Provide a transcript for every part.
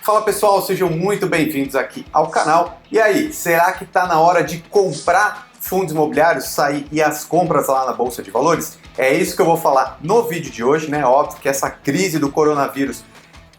Fala pessoal, sejam muito bem-vindos aqui ao canal. E aí, será que está na hora de comprar fundos imobiliários, sair e as compras lá na Bolsa de Valores? É isso que eu vou falar no vídeo de hoje, né? Óbvio que essa crise do coronavírus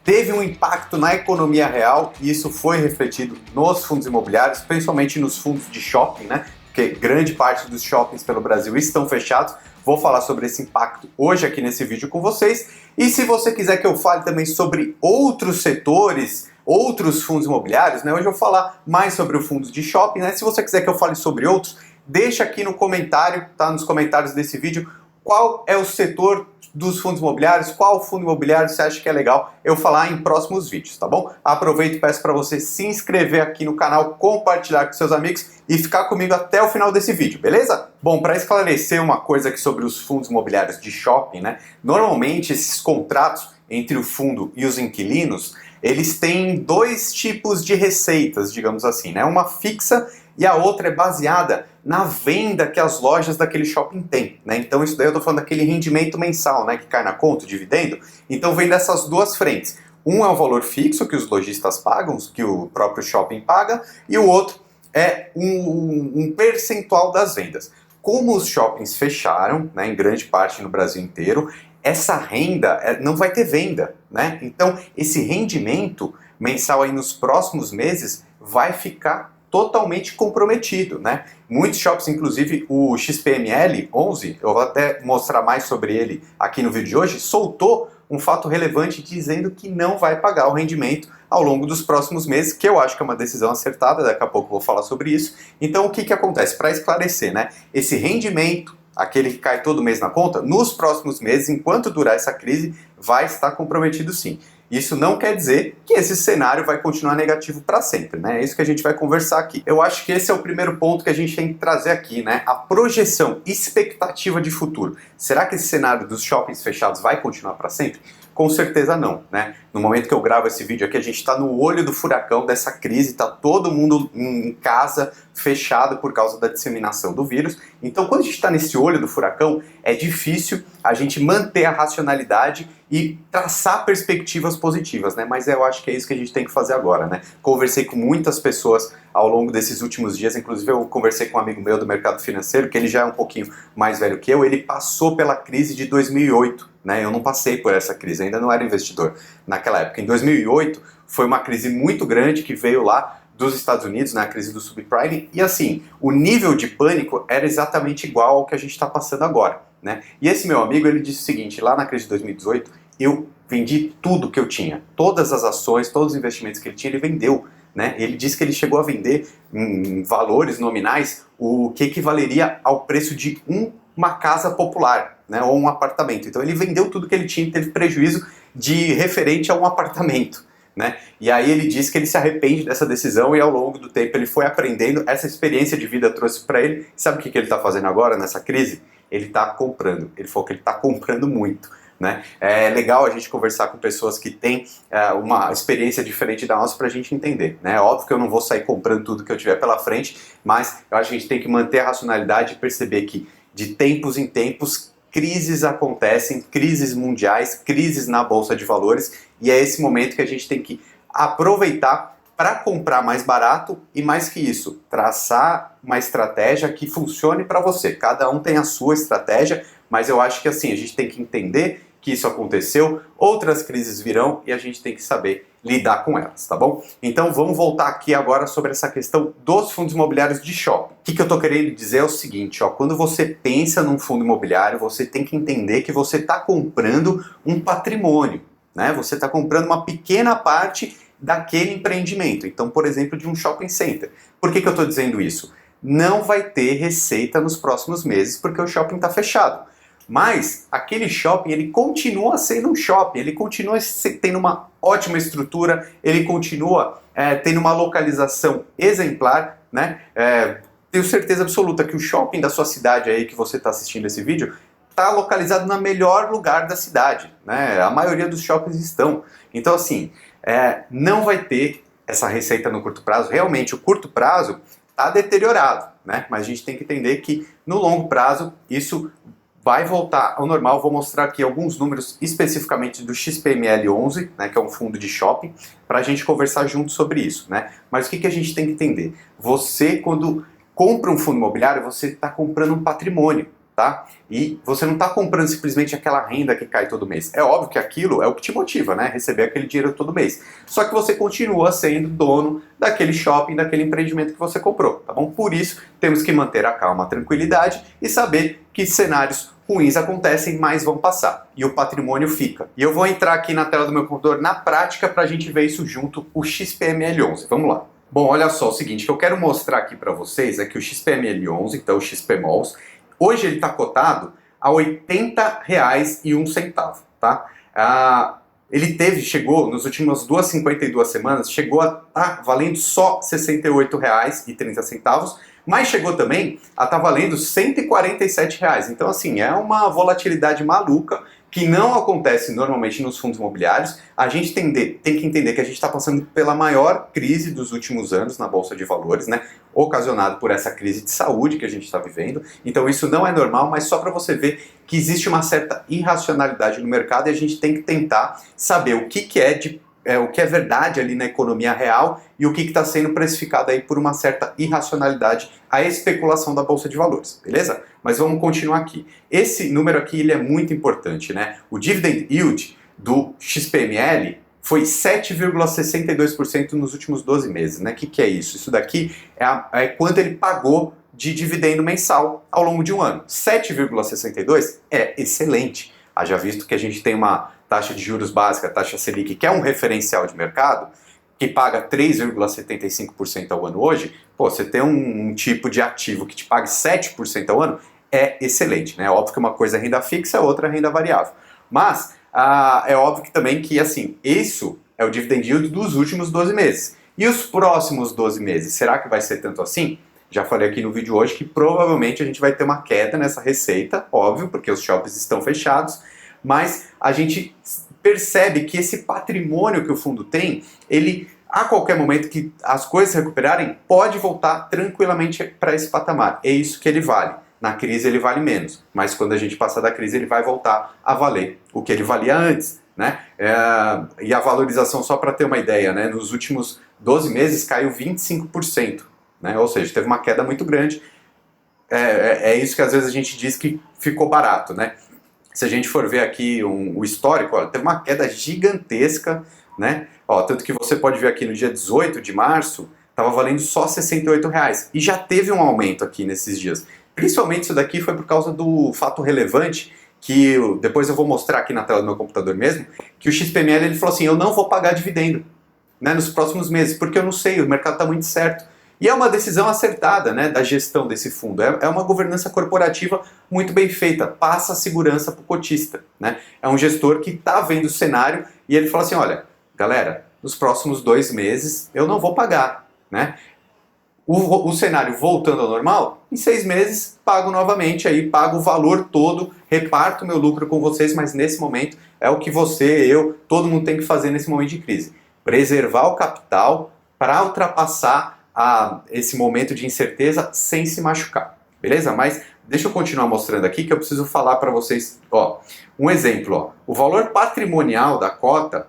teve um impacto na economia real e isso foi refletido nos fundos imobiliários, principalmente nos fundos de shopping, né? Porque grande parte dos shoppings pelo Brasil estão fechados. Vou falar sobre esse impacto hoje aqui nesse vídeo com vocês. E se você quiser que eu fale também sobre outros setores, outros fundos imobiliários, né? Hoje eu vou falar mais sobre o fundo de shopping, né? Se você quiser que eu fale sobre outros, deixa aqui no comentário, tá? Nos comentários desse vídeo, qual é o setor dos fundos imobiliários, qual fundo imobiliário você acha que é legal eu falar em próximos vídeos, tá bom? Aproveito e peço para você se inscrever aqui no canal, compartilhar com seus amigos e ficar comigo até o final desse vídeo, beleza? Bom, para esclarecer uma coisa aqui sobre os fundos imobiliários de shopping, né? Normalmente esses contratos entre o fundo e os inquilinos, eles têm dois tipos de receitas, digamos assim, né? Uma fixa e a outra é baseada na venda que as lojas daquele shopping têm, né? Então isso daí eu tô falando daquele rendimento mensal, né, que cai na conta, o dividendo. Então vem dessas duas frentes. Um é o valor fixo que os lojistas pagam, que o próprio shopping paga, e o outro é um percentual das vendas. Como os shoppings fecharam, né, em grande parte no Brasil inteiro, essa renda não vai ter venda, né? Então esse rendimento mensal aí nos próximos meses vai ficar totalmente comprometido, né? Muitos shops, inclusive o XPML 11, eu vou até mostrar mais sobre ele aqui no vídeo de hoje, soltou um fato relevante dizendo que não vai pagar o rendimento ao longo dos próximos meses, que eu acho que é uma decisão acertada, daqui a pouco eu vou falar sobre isso. Então o que que acontece? Para esclarecer, né? Esse rendimento, aquele que cai todo mês na conta, nos próximos meses, enquanto durar essa crise, vai estar comprometido sim. Isso não quer dizer que esse cenário vai continuar negativo para sempre, né? É isso que a gente vai conversar aqui. Eu acho que esse é o primeiro ponto que a gente tem que trazer aqui, né? A projeção, expectativa de futuro. Será que esse cenário dos shoppings fechados vai continuar para sempre? Com certeza não, né? No momento que eu gravo esse vídeo aqui, a gente está no olho do furacão dessa crise, está todo mundo em casa, fechado por causa da disseminação do vírus. Então, quando a gente está nesse olho do furacão, é difícil a gente manter a racionalidade e traçar perspectivas positivas, né? Mas eu acho que é isso que a gente tem que fazer agora, né? Conversei com muitas pessoas ao longo desses últimos dias, inclusive eu conversei com um amigo meu do mercado financeiro, que ele já é um pouquinho mais velho que eu, ele passou pela crise de 2008, né? Eu não passei por essa crise, ainda não era investidor naquela época. Em 2008 foi uma crise muito grande que veio lá dos Estados Unidos, né, a crise do subprime, e assim, o nível de pânico era exatamente igual ao que a gente está passando agora, né? E esse meu amigo, ele disse o seguinte, lá na crise de 2018, eu vendi tudo que eu tinha, todas as ações, todos os investimentos que ele tinha, ele vendeu, né? Ele disse que ele chegou a vender em valores nominais o que equivaleria ao preço de uma casa popular, né, ou um apartamento. Então ele vendeu tudo que ele tinha e teve prejuízo de referente a um apartamento, né? E aí ele disse que ele se arrepende dessa decisão e ao longo do tempo ele foi aprendendo, essa experiência de vida trouxe para ele. Sabe o que ele está fazendo agora nessa crise? Ele está comprando, ele falou que ele está comprando muito, né? É legal a gente conversar com pessoas que têm uma experiência diferente da nossa para a gente entender, né? Óbvio que eu não vou sair comprando tudo que eu tiver pela frente, mas eu acho que a gente tem que manter a racionalidade e perceber que de tempos em tempos crises acontecem, crises mundiais, crises na Bolsa de Valores, e é esse momento que a gente tem que aproveitar para comprar mais barato e, mais que isso, traçar uma estratégia que funcione para você. Cada um tem a sua estratégia, mas eu acho que assim, a gente tem que entender que isso aconteceu, outras crises virão e a gente tem que saber lidar com elas, tá bom? Então vamos voltar aqui agora sobre essa questão dos fundos imobiliários de shopping. O que eu tô querendo dizer é o seguinte, ó, quando você pensa num fundo imobiliário, você tem que entender que você está comprando um patrimônio, né? Você está comprando uma pequena parte daquele empreendimento. Então, por exemplo, de um shopping center. Por que eu estou dizendo isso? Não vai ter receita nos próximos meses porque o shopping está fechado. Mas aquele shopping, ele continua sendo um shopping, ele continua tendo uma ótima estrutura, ele continua tendo uma localização exemplar, né? Tenho certeza absoluta que o shopping da sua cidade aí que você está assistindo esse vídeo está localizado no melhor lugar da cidade, né? A maioria dos shoppings estão. Então assim, não vai ter essa receita no curto prazo. Realmente o curto prazo está deteriorado, né? Mas a gente tem que entender que no longo prazo isso vai voltar ao normal. Vou mostrar aqui alguns números especificamente do XPML11, né, que é um fundo de shopping, para a gente conversar junto sobre isso, né? Mas o que a gente tem que entender? Você, quando compra um fundo imobiliário, você está comprando um patrimônio, tá? E você não está comprando simplesmente aquela renda que cai todo mês. É óbvio que aquilo é o que te motiva, né? Receber aquele dinheiro todo mês. Só que você continua sendo dono daquele shopping, daquele empreendimento que você comprou, tá bom? Por isso, temos que manter a calma, a tranquilidade e saber que cenários ruins acontecem, mas vão passar. E o patrimônio fica. E eu vou entrar aqui na tela do meu computador na prática para a gente ver isso junto, o XPML11. Vamos lá. Bom, olha só, o seguinte, que eu quero mostrar aqui para vocês é que o XPML11, então o XPMOLs, hoje ele está cotado a R$ 80,01, tá? Chegou, nas últimas 52 semanas, chegou a estar valendo só R$ 68,30, mas chegou também a estar valendo R$ 147,00. Então, assim, é uma volatilidade maluca que não acontece normalmente nos fundos imobiliários. A gente tem que entender que a gente está passando pela maior crise dos últimos anos na Bolsa de Valores, né? Ocasionado por essa crise de saúde que a gente está vivendo. Então isso não é normal, mas só para você ver que existe uma certa irracionalidade no mercado e a gente tem que tentar saber o que é verdade ali na economia real e o que está sendo precificado aí por uma certa irracionalidade, a especulação da Bolsa de Valores, beleza? Mas vamos continuar aqui. Esse número aqui ele é muito importante, né? O dividend yield do XPML foi 7,62% nos últimos 12 meses, né? O que é isso? Isso daqui é quanto ele pagou de dividendo mensal ao longo de um ano. 7,62 é excelente. Haja visto que a gente tem uma taxa de juros básica, a taxa Selic, que é um referencial de mercado, que paga 3,75% ao ano hoje, pô, você tem um tipo de ativo que te pague 7% ao ano, é excelente, né? Óbvio que uma coisa é renda fixa, a outra é renda variável. Mas é óbvio que também que, assim, isso é o dividend yield dos últimos 12 meses. E os próximos 12 meses, será que vai ser tanto assim? Já falei aqui no vídeo hoje que provavelmente a gente vai ter uma queda nessa receita, óbvio, porque os shoppings estão fechados, mas a gente percebe que esse patrimônio que o fundo tem, ele, a qualquer momento que as coisas se recuperarem, pode voltar tranquilamente para esse patamar. É isso que ele vale. Na crise ele vale menos, mas quando a gente passar da crise ele vai voltar a valer o que ele valia antes, né? E a valorização, só para ter uma ideia, né? Nos últimos 12 meses caiu 25%, né? Ou seja, teve uma queda muito grande. É isso que às vezes a gente diz que ficou barato, né? Se a gente for ver aqui o histórico, ó, teve uma queda gigantesca, né? Ó, tanto que você pode ver aqui no dia 18 de março, estava valendo só R$ 68,00. E já teve um aumento aqui nesses dias. Principalmente isso daqui foi por causa do fato relevante, que depois eu vou mostrar aqui na tela do meu computador mesmo, que o XPML ele falou assim, eu não vou pagar dividendo, né, nos próximos meses, porque eu não sei, o mercado está muito certo. E é uma decisão acertada, né, da gestão desse fundo. É uma governança corporativa muito bem feita, passa a segurança para o cotista, né? É um gestor que está vendo o cenário e ele fala assim, olha, galera, nos próximos 2 meses eu não vou pagar, né? O cenário voltando ao normal, em 6 meses pago novamente, aí pago o valor todo, reparto meu lucro com vocês, mas nesse momento é o que você, eu, todo mundo tem que fazer nesse momento de crise. Preservar o capital para ultrapassar esse momento de incerteza sem se machucar, beleza? Mas deixa eu continuar mostrando aqui que eu preciso falar para vocês, ó, um exemplo, ó, o valor patrimonial da cota,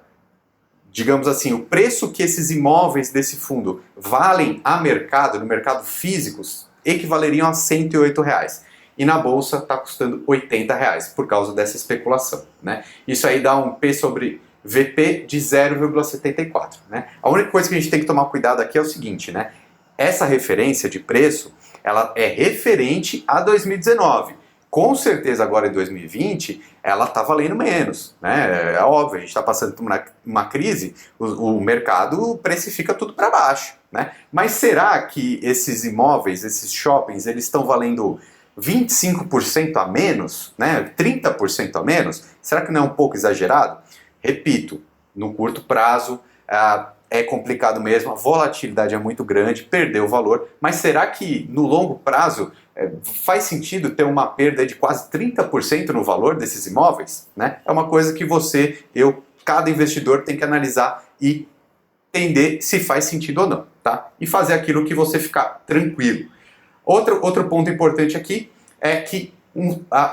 digamos assim, o preço que esses imóveis desse fundo valem a mercado, no mercado físico, equivaleriam a R$ 108,00. E na bolsa está custando R$ 80,00 por causa dessa especulação, né? Isso aí dá um P sobre VP de 0,74, né? A única coisa que a gente tem que tomar cuidado aqui é o seguinte, né? Essa referência de preço, ela é referente a 2019. Com certeza agora em 2020 ela está valendo menos, né? É óbvio, a gente está passando por uma crise, o mercado precifica tudo para baixo, né? Mas será que esses imóveis, esses shoppings, eles estão valendo 25% a menos, né? 30% a menos? Será que não é um pouco exagerado? Repito, no curto prazo é complicado mesmo, a volatilidade é muito grande, perdeu o valor, mas será que no longo prazo faz sentido ter uma perda de quase 30% no valor desses imóveis? Né? É uma coisa que você, eu, cada investidor tem que analisar e entender se faz sentido ou não, tá? E fazer aquilo que você ficar tranquilo. Outro ponto importante aqui é que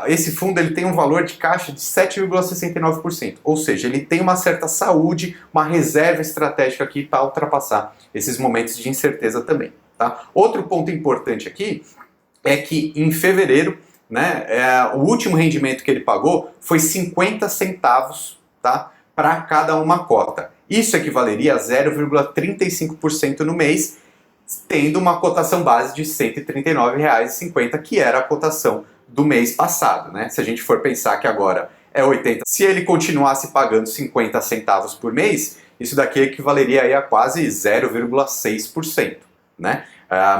esse fundo ele tem um valor de caixa de 7,69%, ou seja, ele tem uma certa saúde, uma reserva estratégica aqui para ultrapassar esses momentos de incerteza também. Tá? Outro ponto importante aqui é que em fevereiro, né, o último rendimento que ele pagou foi 50 centavos, tá, para cada uma cota. Isso equivaleria a 0,35% no mês, tendo uma cotação base de R$ 139,50, que era a cotação do mês passado, né? Se a gente for pensar que agora é 80, se ele continuasse pagando 50 centavos por mês, isso daqui equivaleria aí a quase 0,6%, né?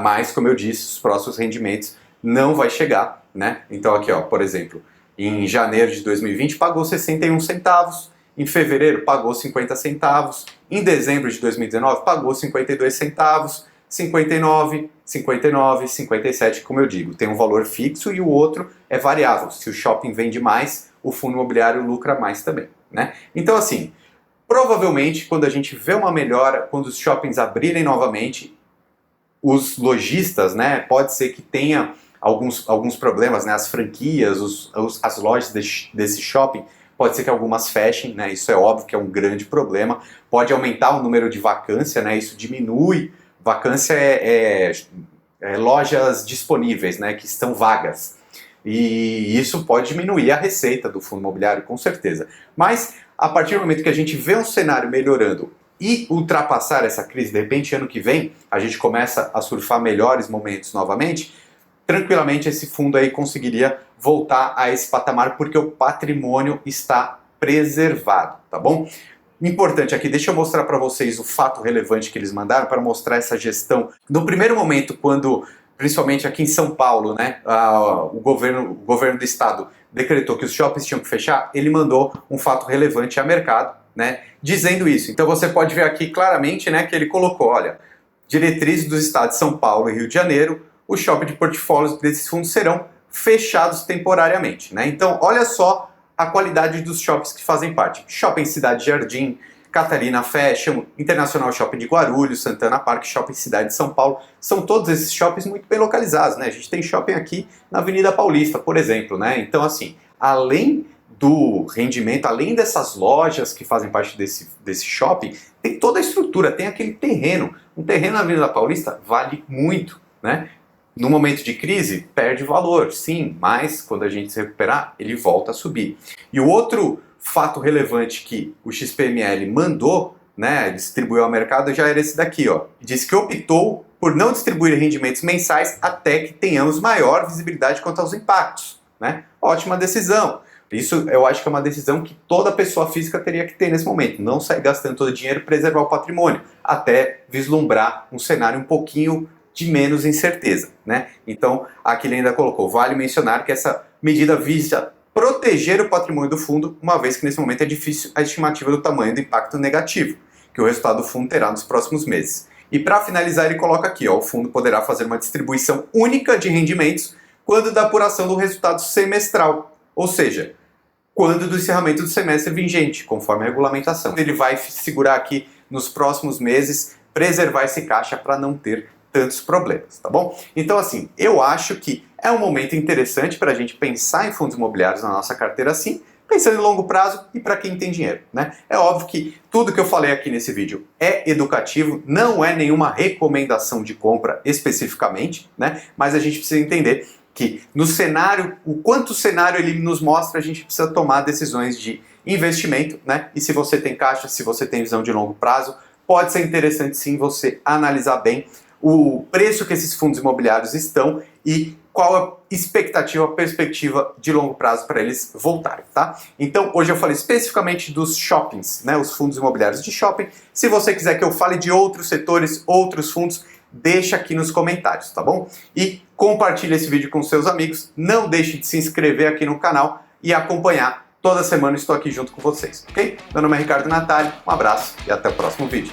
Mas, como eu disse, os próximos rendimentos não vai chegar, né? Então aqui, ó, por exemplo, em janeiro de 2020 pagou 61 centavos, em fevereiro pagou 50 centavos, em dezembro de 2019 pagou 52 centavos, 59, 59, 57, como eu digo, tem um valor fixo e o outro é variável. Se o shopping vende mais, o fundo imobiliário lucra mais também, né? Então assim, provavelmente quando a gente vê uma melhora, quando os shoppings abrirem novamente, os lojistas, né, pode ser que tenha alguns problemas, né, as franquias, as lojas desse shopping, pode ser que algumas fechem, né, isso é óbvio que é um grande problema, pode aumentar o número de vacância, né, isso diminui. Vacância é lojas disponíveis, né, que estão vagas. E isso pode diminuir a receita do fundo imobiliário, com certeza. Mas, a partir do momento que a gente vê um cenário melhorando e ultrapassar essa crise, de repente, ano que vem, a gente começa a surfar melhores momentos novamente, tranquilamente esse fundo aí conseguiria voltar a esse patamar, porque o patrimônio está preservado, tá bom? Importante aqui, deixa eu mostrar para vocês o fato relevante que eles mandaram para mostrar essa gestão. No primeiro momento, quando, principalmente aqui em São Paulo, né, o governo do estado decretou que os shoppings tinham que fechar, ele mandou um fato relevante a mercado, né, dizendo isso. Então você pode ver aqui claramente, né, que ele colocou, olha, diretrizes dos estados de São Paulo e Rio de Janeiro, os shoppings de portfólios desses fundos serão fechados temporariamente, né? Então, olha só a qualidade dos shoppings que fazem parte. Shopping Cidade Jardim, Catarina Fashion, Internacional Shopping de Guarulhos, Santana Park, Shopping Cidade de São Paulo. São todos esses shoppings muito bem localizados, né? A gente tem shopping aqui na Avenida Paulista, por exemplo, né? Então, assim, além do rendimento, além dessas lojas que fazem parte desse shopping, tem toda a estrutura, tem aquele terreno. Um terreno na Avenida Paulista vale muito, né? No momento de crise, perde valor, sim, mas quando a gente se recuperar, ele volta a subir. E o outro fato relevante que o XPML mandou, né, distribuiu ao mercado, já era esse daqui, ó. Diz que optou por não distribuir rendimentos mensais até que tenhamos maior visibilidade quanto aos impactos, né? Ótima decisão. Isso eu acho que é uma decisão que toda pessoa física teria que ter nesse momento. Não sair gastando todo o dinheiro e preservar o patrimônio, até vislumbrar um cenário um pouquinho de menos incerteza, né? Então, aqui ele ainda colocou, vale mencionar que essa medida visa proteger o patrimônio do fundo, uma vez que nesse momento é difícil a estimativa do tamanho do impacto negativo que o resultado do fundo terá nos próximos meses. E para finalizar, ele coloca aqui, ó, o fundo poderá fazer uma distribuição única de rendimentos quando da apuração do resultado semestral, ou seja, quando do encerramento do semestre vigente, conforme a regulamentação. Ele vai segurar aqui nos próximos meses, preservar esse caixa para não ter tantos problemas, tá bom? Então, assim, eu acho que é um momento interessante para a gente pensar em fundos imobiliários na nossa carteira, assim, pensando em longo prazo e para quem tem dinheiro, né? É óbvio que tudo que eu falei aqui nesse vídeo é educativo, não é nenhuma recomendação de compra especificamente, né? Mas a gente precisa entender que no cenário, o quanto o cenário ele nos mostra, a gente precisa tomar decisões de investimento, né? E se você tem caixa, se você tem visão de longo prazo, pode ser interessante sim você analisar bem o preço que esses fundos imobiliários estão e qual a expectativa, a perspectiva de longo prazo para eles voltarem, tá? Então, hoje eu falei especificamente dos shoppings, né, os fundos imobiliários de shopping. Se você quiser que eu fale de outros setores, outros fundos, deixa aqui nos comentários, tá bom? E compartilhe esse vídeo com seus amigos, não deixe de se inscrever aqui no canal e acompanhar. Toda semana eu estou aqui junto com vocês, ok? Meu nome é Ricardo Natalio, um abraço e até o próximo vídeo.